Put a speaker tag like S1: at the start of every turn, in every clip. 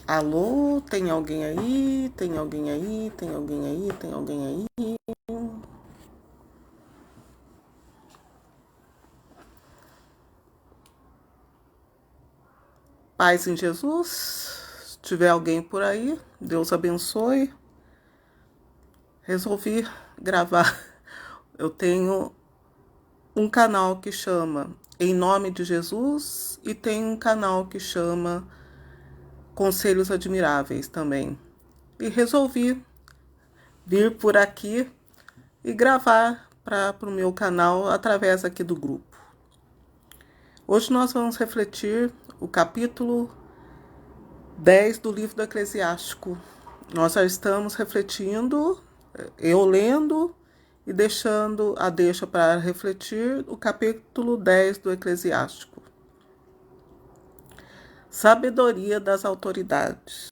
S1: Alô, tem alguém aí? Tem alguém aí? Tem alguém aí? Tem alguém aí? Paz em Jesus. Se tiver alguém por aí, Deus abençoe. Resolvi gravar. Eu tenho um canal que chama Em Nome de Jesus e tem um canal que chama Conselhos Admiráveis também. E resolvi vir por aqui e gravar para o meu canal através aqui do grupo. Hoje nós vamos refletir o capítulo 10 do livro do Eclesiástico. Nós já estamos refletindo, eu lendo e deixando a deixa para refletir o capítulo 10 do Eclesiástico. Sabedoria das autoridades.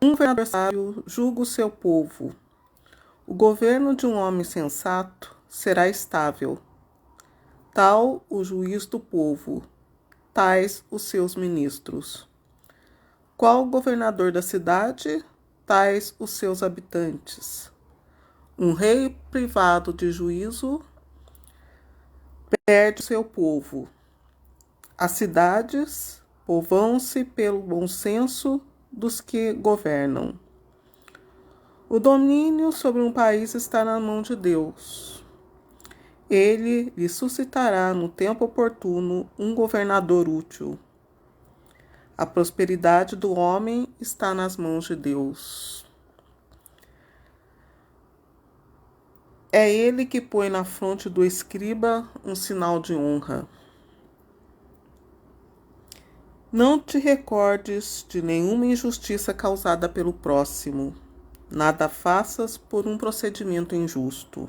S1: Um governador sábio julga o seu povo. O governo de um homem sensato será estável. Tal o juiz do povo, tais os seus ministros. Qual o governador da cidade, tais os seus habitantes. Um rei privado de juízo perde seu povo. As cidades povoam-se pelo bom senso dos que governam. O domínio sobre um país está na mão de Deus. Ele lhe suscitará no tempo oportuno um governador útil. A prosperidade do homem está nas mãos de Deus. É ele que põe na fronte do escriba um sinal de honra. Não te recordes de nenhuma injustiça causada pelo próximo. Nada faças por um procedimento injusto.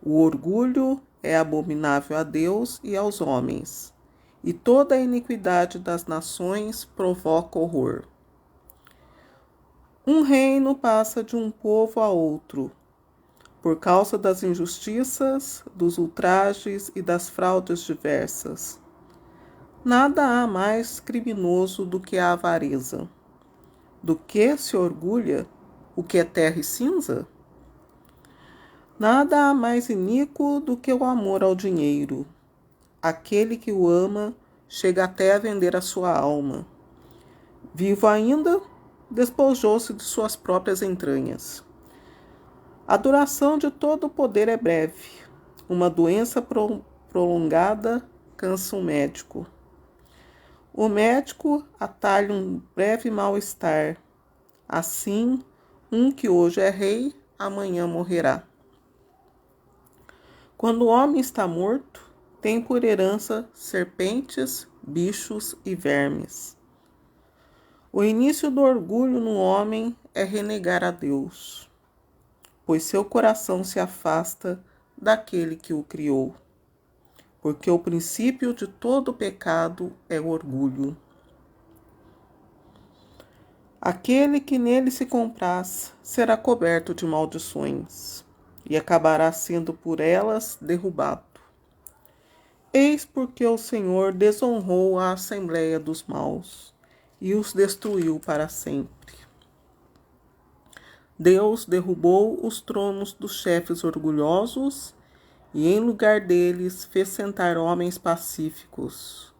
S1: O orgulho é abominável a Deus e aos homens, e toda a iniquidade das nações provoca horror. Um reino passa de um povo a outro, por causa das injustiças, dos ultrajes e das fraudes diversas. Nada há mais criminoso do que a avareza. Do que se orgulha o que é terra e cinza? Nada há mais iníquo do que o amor ao dinheiro. Aquele que o ama chega até a vender a sua alma. Vivo ainda, despojou-se de suas próprias entranhas. A duração de todo o poder é breve. Uma doença prolongada cansa um médico. O médico atalha um breve mal-estar. Assim, um que hoje é rei, amanhã morrerá. Quando o homem está morto, tem por herança serpentes, bichos e vermes. O início do orgulho no homem é renegar a Deus, pois seu coração se afasta daquele que o criou, porque o princípio de todo pecado é o orgulho. Aquele que nele se compraz será coberto de maldições, e acabará sendo por elas derrubado. Eis porque o Senhor desonrou a assembleia dos maus, e os destruiu para sempre. Deus derrubou os tronos dos chefes orgulhosos, e em lugar deles fez sentar homens pacíficos.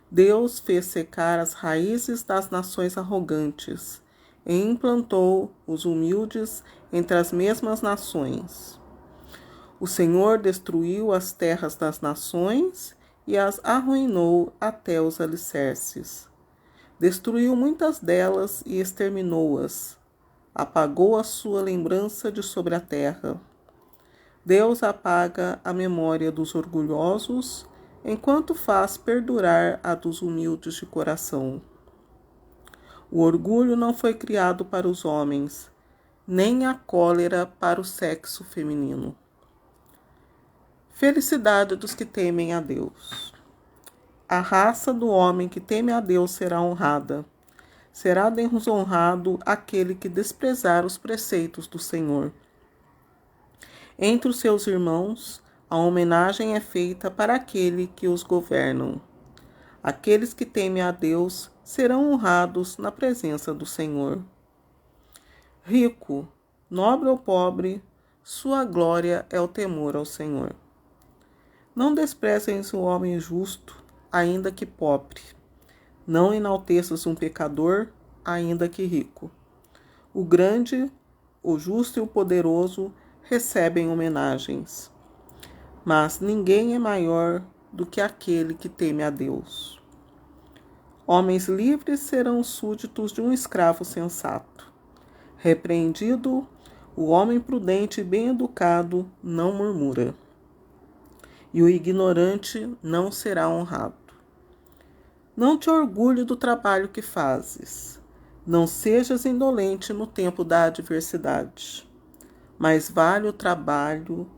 S1: Deus fez secar as raízes das nações arrogantes, e implantou os humildes entre as mesmas nações. O Senhor destruiu as terras das nações e as arruinou até os alicerces. Destruiu muitas delas e exterminou-as. Apagou a sua lembrança de sobre a terra. Deus apaga a memória dos orgulhosos, enquanto faz perdurar a dos humildes de coração. O orgulho não foi criado para os homens, nem a cólera para o sexo feminino. Felicidade dos que temem a Deus. A raça do homem que teme a Deus será honrada. Será desonrado aquele que desprezar os preceitos do Senhor. Entre os seus irmãos, a homenagem é feita para aquele que os governam. Aqueles que temem a Deus serão honrados na presença do Senhor. Rico, nobre ou pobre, sua glória é o temor ao Senhor. Não desprezem o homem justo, ainda que pobre. Não enalteças um pecador, ainda que rico. O grande, o justo e o poderoso recebem homenagens. Mas ninguém é maior do que aquele que teme a Deus. Homens livres serão súditos de um escravo sensato. Repreendido, o homem prudente e bem educado não murmura. E o ignorante não será honrado. Não te orgulhe do trabalho que fazes. Não sejas indolente no tempo da adversidade. Mais vale o trabalho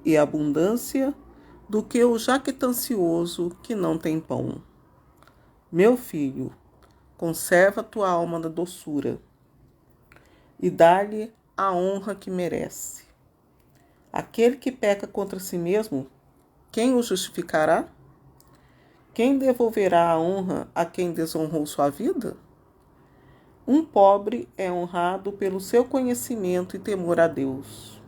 S1: e a abundância do que o jactancioso que não tem pão. Meu filho, conserva tua alma na doçura e dá-lhe a honra que merece. Aquele que peca contra si mesmo, quem o justificará? Quem devolverá a honra a quem desonrou sua vida? Um pobre é honrado pelo seu conhecimento e temor a Deus.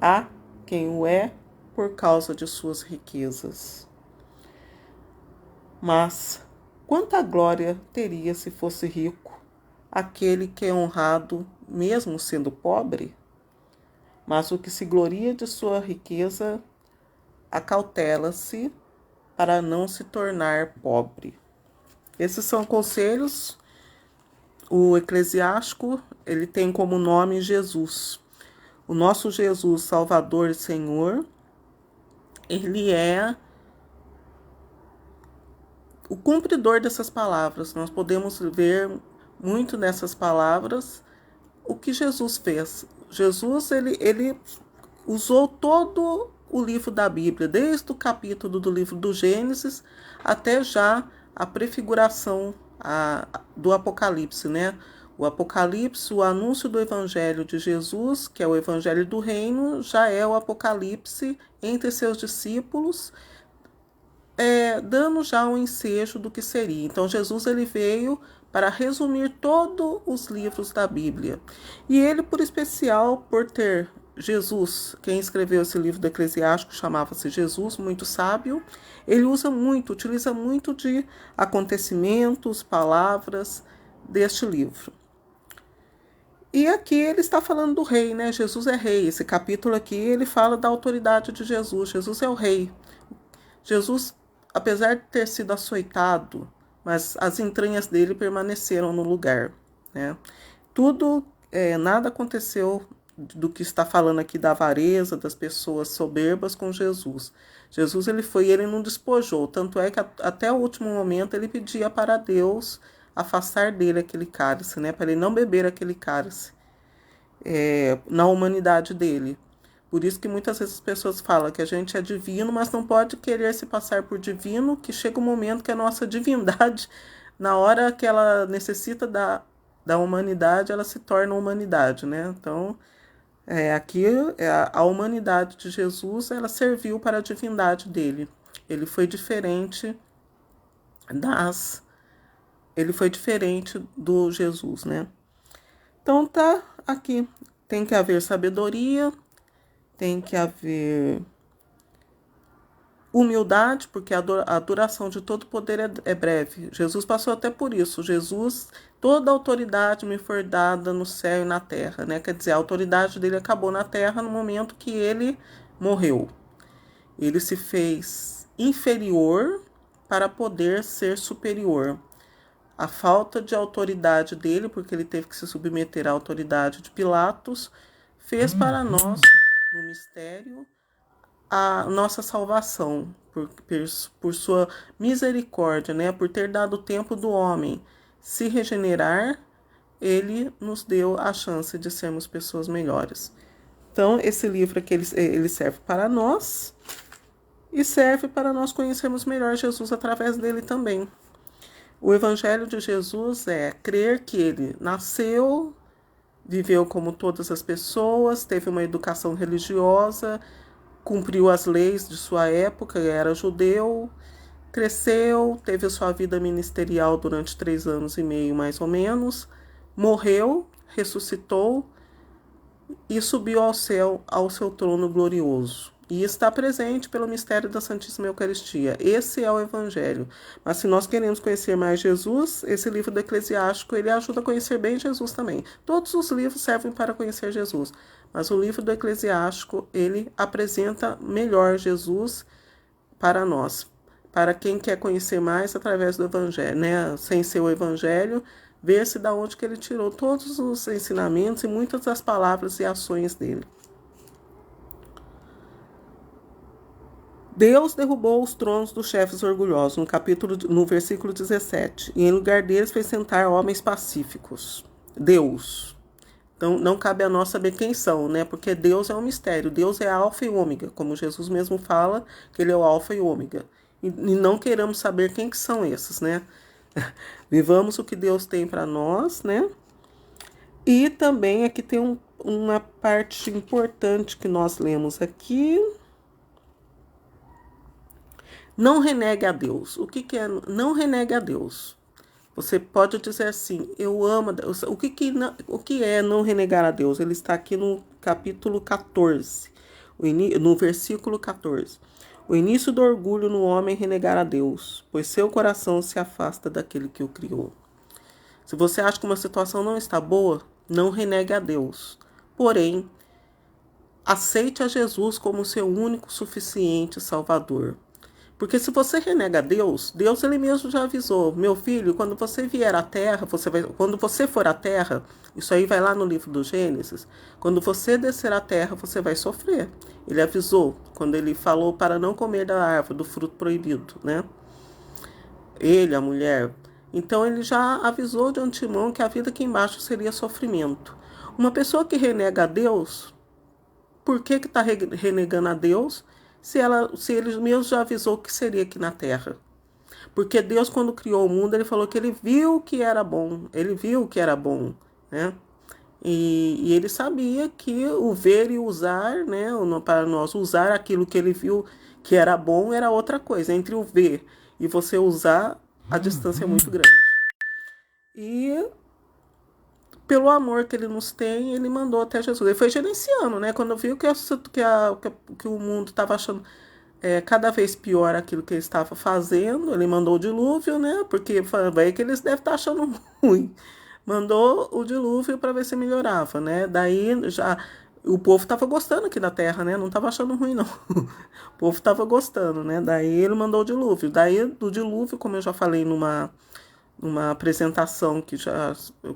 S1: Há quem o é por causa de suas riquezas. Mas quanta glória teria se fosse rico, aquele que é honrado mesmo sendo pobre? Mas o que se gloria de sua riqueza acautela-se para não se tornar pobre. Esses são conselhos. O eclesiástico, ele tem como nome Jesus. O nosso Jesus, Salvador e Senhor, ele é o cumpridor dessas palavras. Nós podemos ver muito nessas palavras o que Jesus fez. Jesus, ele usou todo o livro da Bíblia, desde o capítulo do livro do Gênesis até já a prefiguração do Apocalipse, né? O Apocalipse, o anúncio do Evangelho de Jesus, que é o Evangelho do Reino, já é o Apocalipse entre seus discípulos, dando já um ensejo do que seria. Então, Jesus ele veio para resumir todos os livros da Bíblia. E ele, por especial, por ter Jesus, quem escreveu esse livro do Eclesiástico chamava-se Jesus, muito sábio, ele utiliza muito de acontecimentos, palavras deste livro. E aqui ele está falando do rei, né? Jesus é rei. Esse capítulo aqui, ele fala da autoridade de Jesus. Jesus é o rei. Jesus, apesar de ter sido açoitado, mas as entranhas dele permaneceram no lugar, né? Nada aconteceu do que está falando aqui da avareza, das pessoas soberbas com Jesus. Jesus, ele não despojou, tanto é que até o último momento ele pedia para Deus afastar dele aquele cálice, né? Para ele não beber aquele cálice na humanidade dele. Por isso que muitas vezes as pessoas falam que a gente é divino, mas não pode querer se passar por divino, que chega um momento que a nossa divindade, na hora que ela necessita da humanidade, ela se torna humanidade, né? Então, aqui a humanidade de Jesus, ela serviu para a divindade dele. Ele foi diferente do Jesus, né? Então tá aqui, tem que haver sabedoria, tem que haver humildade, porque a duração de todo poder é breve. Jesus passou até por isso. Jesus, toda a autoridade me foi dada no céu e na terra, né? Quer dizer, a autoridade dele acabou na terra no momento que ele morreu. Ele se fez inferior para poder ser superior. A falta de autoridade dele, porque ele teve que se submeter à autoridade de Pilatos, fez para nós, no mistério, a nossa salvação, por sua misericórdia, né? Por ter dado tempo do homem se regenerar, ele nos deu a chance de sermos pessoas melhores. Então, esse livro aqui, ele serve para nós e serve para nós conhecermos melhor Jesus através dele também. O Evangelho de Jesus é crer que ele nasceu, viveu como todas as pessoas, teve uma educação religiosa, cumpriu as leis de sua época, era judeu, cresceu, teve a sua vida ministerial durante 3 anos e meio, mais ou menos, morreu, ressuscitou e subiu ao céu, ao seu trono glorioso. E está presente pelo mistério da Santíssima Eucaristia. Esse é o Evangelho. Mas se nós queremos conhecer mais Jesus, esse livro do Eclesiástico, ele ajuda a conhecer bem Jesus também. Todos os livros servem para conhecer Jesus. Mas o livro do Eclesiástico, ele apresenta melhor Jesus para nós. Para quem quer conhecer mais através do Evangelho, né? Sem ser o Evangelho, ver-se da onde que ele tirou todos os ensinamentos e muitas das palavras e ações dele. Deus derrubou os tronos dos chefes orgulhosos, no versículo 17, e em lugar deles fez sentar homens pacíficos. Deus. Então, não cabe a nós saber quem são, né? Porque Deus é um mistério. Deus é alfa e ômega, como Jesus mesmo fala, que ele é o alfa e ômega. E não queremos saber quem que são esses, né? Vivamos o que Deus tem para nós, né? E também aqui tem uma parte importante que nós lemos aqui. Não renegue a Deus. O que é não renegue a Deus? Você pode dizer assim, eu amo a Deus. O que é não renegar a Deus? Ele está aqui no capítulo 14, no versículo 14. O início do orgulho no homem é renegar a Deus, pois seu coração se afasta daquele que o criou. Se você acha que uma situação não está boa, não renegue a Deus. Porém, aceite a Jesus como seu único suficiente Salvador. Porque se você renega Deus, Deus ele mesmo já avisou, meu filho, quando você vier à terra, quando você for à terra, isso aí vai lá no livro do Gênesis, quando você descer à terra, você vai sofrer. Ele avisou, quando ele falou para não comer da árvore, do fruto proibido, né? Ele, a mulher. Então ele já avisou de antemão que a vida aqui embaixo seria sofrimento. Uma pessoa que renega a Deus, por que está renegando a Deus? Se ele mesmo já avisou que seria aqui na Terra. Porque Deus, quando criou o mundo, ele falou que ele viu que era bom. Ele viu que era bom, né? E ele sabia que o ver e usar, né? Para nós usar aquilo que ele viu que era bom era outra coisa. Entre o ver e você usar, a distância é muito grande. E pelo amor que ele nos tem, ele mandou até Jesus. Ele foi gerenciando, né? Quando viu que o mundo estava achando cada vez pior aquilo que ele estava fazendo, ele mandou o dilúvio, né? Porque vai que eles devem estar achando ruim. Mandou o dilúvio para ver se melhorava, né? Daí já o povo estava gostando aqui da terra, né? Não estava achando ruim, não. O povo estava gostando, né? Daí ele mandou o dilúvio. Daí do dilúvio, como eu já falei numa apresentação que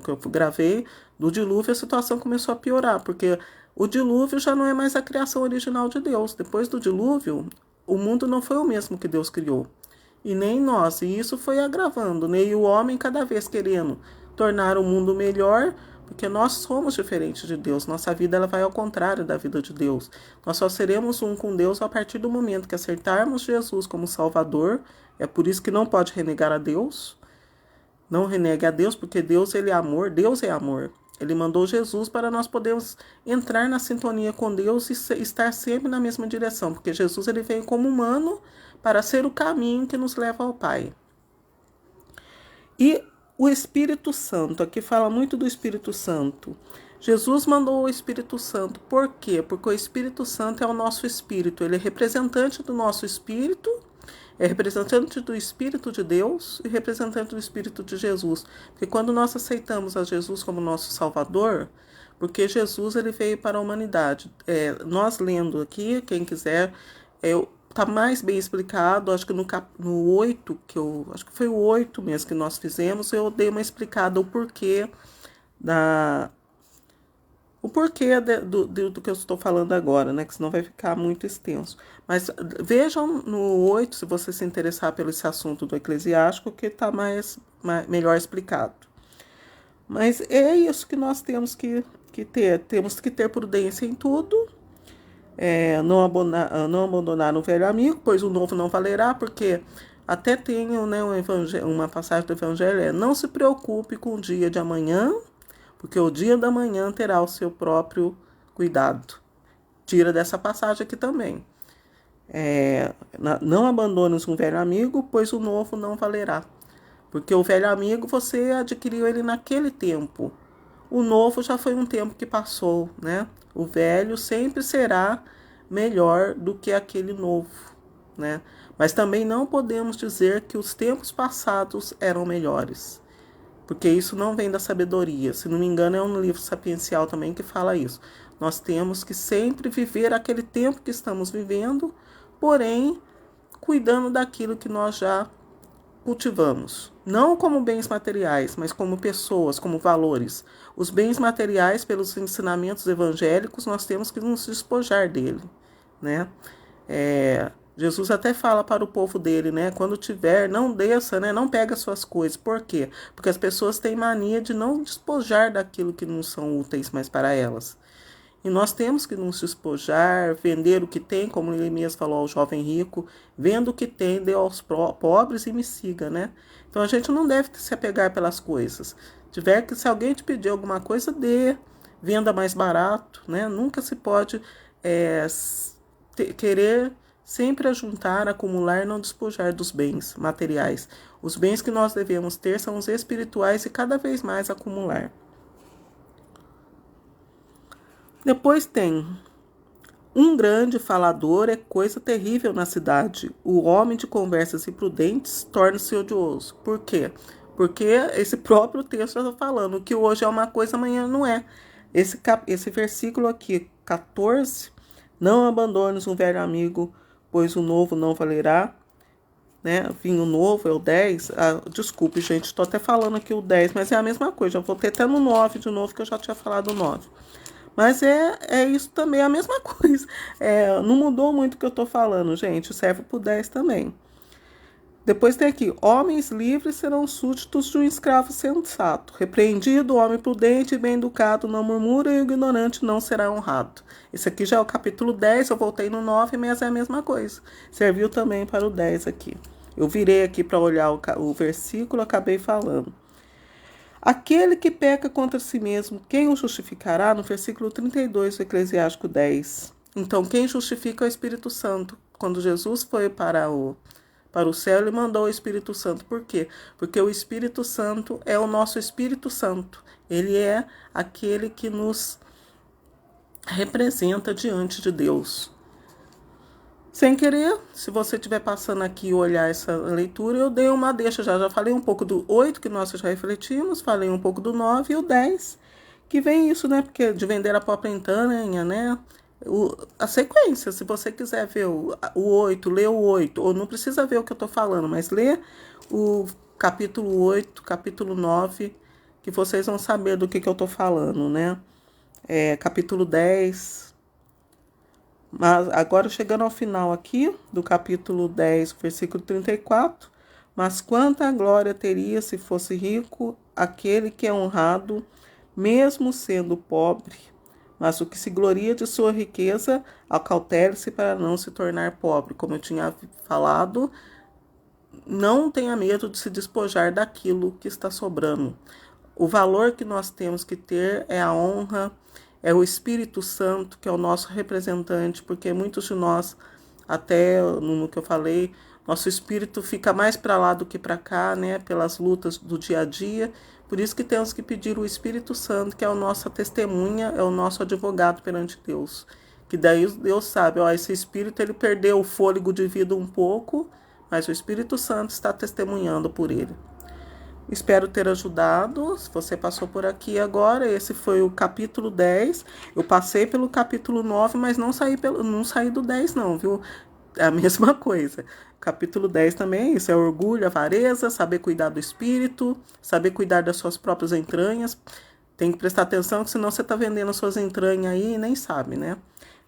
S1: eu gravei, do dilúvio a situação começou a piorar, porque o dilúvio já não é mais a criação original de Deus. Depois do dilúvio, o mundo não foi o mesmo que Deus criou, e nem nós, e isso foi agravando, né? E o homem cada vez querendo tornar o mundo melhor, porque nós somos diferentes de Deus, nossa vida ela vai ao contrário da vida de Deus. Nós só seremos um com Deus a partir do momento que aceitarmos Jesus como Salvador. É por isso que não pode renegar a Deus. Não renegue a Deus, porque Deus ele é amor, Deus é amor. Ele mandou Jesus para nós podermos entrar na sintonia com Deus e estar sempre na mesma direção, porque Jesus ele veio como humano para ser o caminho que nos leva ao Pai. E o Espírito Santo, aqui fala muito do Espírito Santo. Jesus mandou o Espírito Santo, por quê? Porque o Espírito Santo é o nosso espírito, ele é representante do nosso espírito, é representante do Espírito de Deus e representante do Espírito de Jesus. Porque quando nós aceitamos a Jesus como nosso Salvador, porque Jesus ele veio para a humanidade. Nós lendo aqui, quem quiser, está mais bem explicado, acho que no 8, acho que foi o 8 mesmo que nós fizemos, eu dei uma explicada o porquê do que eu estou falando agora, né? Que senão vai ficar muito extenso. Mas vejam no 8, se você se interessar pelo esse assunto do eclesiástico, que está melhor explicado. Mas é isso que nós temos que ter. Temos que ter prudência em tudo. Não abandonar o velho amigo, pois o novo não valerá, porque até tenho, né, uma passagem do Evangelho, não se preocupe com o dia de amanhã, porque o dia da manhã terá o seu próprio cuidado. Tira dessa passagem aqui também. Não abandones um velho amigo, pois o novo não valerá. Porque o velho amigo você adquiriu ele naquele tempo. O novo já foi um tempo que passou, né? O velho sempre será melhor do que aquele novo, né? Mas também não podemos dizer que os tempos passados eram melhores, porque isso não vem da sabedoria. Se não me engano, é um livro sapiencial também que fala isso. Nós temos que sempre viver aquele tempo que estamos vivendo, porém, cuidando daquilo que nós já cultivamos. Não como bens materiais, mas como pessoas, como valores. Os bens materiais, pelos ensinamentos evangélicos, nós temos que nos despojar dele, né? Jesus até fala para o povo dele, né? Quando tiver, não desça, né? Não pega as suas coisas. Por quê? Porque as pessoas têm mania de não despojar daquilo que não são úteis mais para elas. E nós temos que nos despojar, vender o que tem, como ele mesmo falou ao jovem rico, venda o que tem, dê aos pobres e me siga, né? Então a gente não deve se apegar pelas coisas. Se alguém te pedir alguma coisa, dê, venda mais barato, né? Nunca se pode querer sempre ajuntar, acumular e não despojar dos bens materiais. Os bens que nós devemos ter são os espirituais e cada vez mais acumular. Depois tem: um grande falador é coisa terrível na cidade. O homem de conversas imprudentes torna-se odioso. Por quê? Porque esse próprio texto está falando que hoje é uma coisa, amanhã não é. Esse versículo aqui, 14, não abandones um velho amigo, pois o novo não valerá. Né? Vinho novo é o 10. Desculpe, gente, estou até falando aqui o 10, mas é a mesma coisa. Já voltei até no 9 de novo, que eu já tinha falado o 9. Mas é isso também, é a mesma coisa. Não mudou muito o que eu estou falando, gente. Serve para o 10 também. Depois tem aqui: homens livres serão súditos de um escravo sensato. Repreendido, o homem prudente e bem educado não murmura, e o ignorante não será honrado. Esse aqui já é o capítulo 10, eu voltei no 9, mas é a mesma coisa. Serviu também para o 10 aqui. Eu virei aqui para olhar o versículo, acabei falando. Aquele que peca contra si mesmo, quem o justificará? No versículo 32 do Eclesiástico 10. Então, quem justifica é o Espírito Santo. Quando Jesus foi para o céu, ele mandou o Espírito Santo. Por quê? Porque o Espírito Santo é o nosso Espírito Santo. Ele é aquele que nos representa diante de Deus. Sem querer, se você estiver passando aqui e olhar essa leitura, eu dei uma deixa já. Já falei um pouco do 8, que nós já refletimos, falei um pouco do 9 e o 10, que vem isso, né? Porque de vender a própria entranha, né? A sequência, se você quiser ver o 8, lê o 8, ou não precisa ver o que eu estou falando, mas lê o capítulo 8, capítulo 9, que vocês vão saber do que eu estou falando, né? Capítulo 10... Mas agora chegando ao final aqui do capítulo 10, versículo 34, mas quanta glória teria se fosse rico aquele que é honrado, mesmo sendo pobre, mas o que se gloria de sua riqueza, acautele-se para não se tornar pobre. Como eu tinha falado, não tenha medo de se despojar daquilo que está sobrando. O valor que nós temos que ter é a honra, é o Espírito Santo, que é o nosso representante, porque muitos de nós, até no que eu falei, nosso espírito fica mais para lá do que para cá, né, pelas lutas do dia a dia. Por isso que temos que pedir o Espírito Santo, que é a nossa testemunha, é o nosso advogado perante Deus. Que daí Deus sabe, esse espírito ele perdeu o fôlego de vida um pouco, mas o Espírito Santo está testemunhando por ele. Espero ter ajudado. Se você passou por aqui agora, esse foi o capítulo 10. Eu passei pelo capítulo 9, mas não saí do 10 não, viu? É a mesma coisa. Capítulo 10 também é isso, é orgulho, avareza, saber cuidar do espírito, saber cuidar das suas próprias entranhas. Tem que prestar atenção, que senão você está vendendo as suas entranhas aí e nem sabe, né?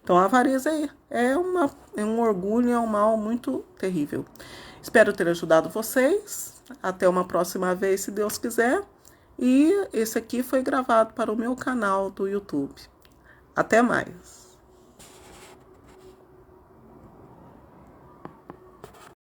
S1: Então a avareza é um orgulho, é um mal muito terrível. Espero ter ajudado vocês. Até uma próxima vez, se Deus quiser. E esse aqui foi gravado para o meu canal do YouTube. Até mais.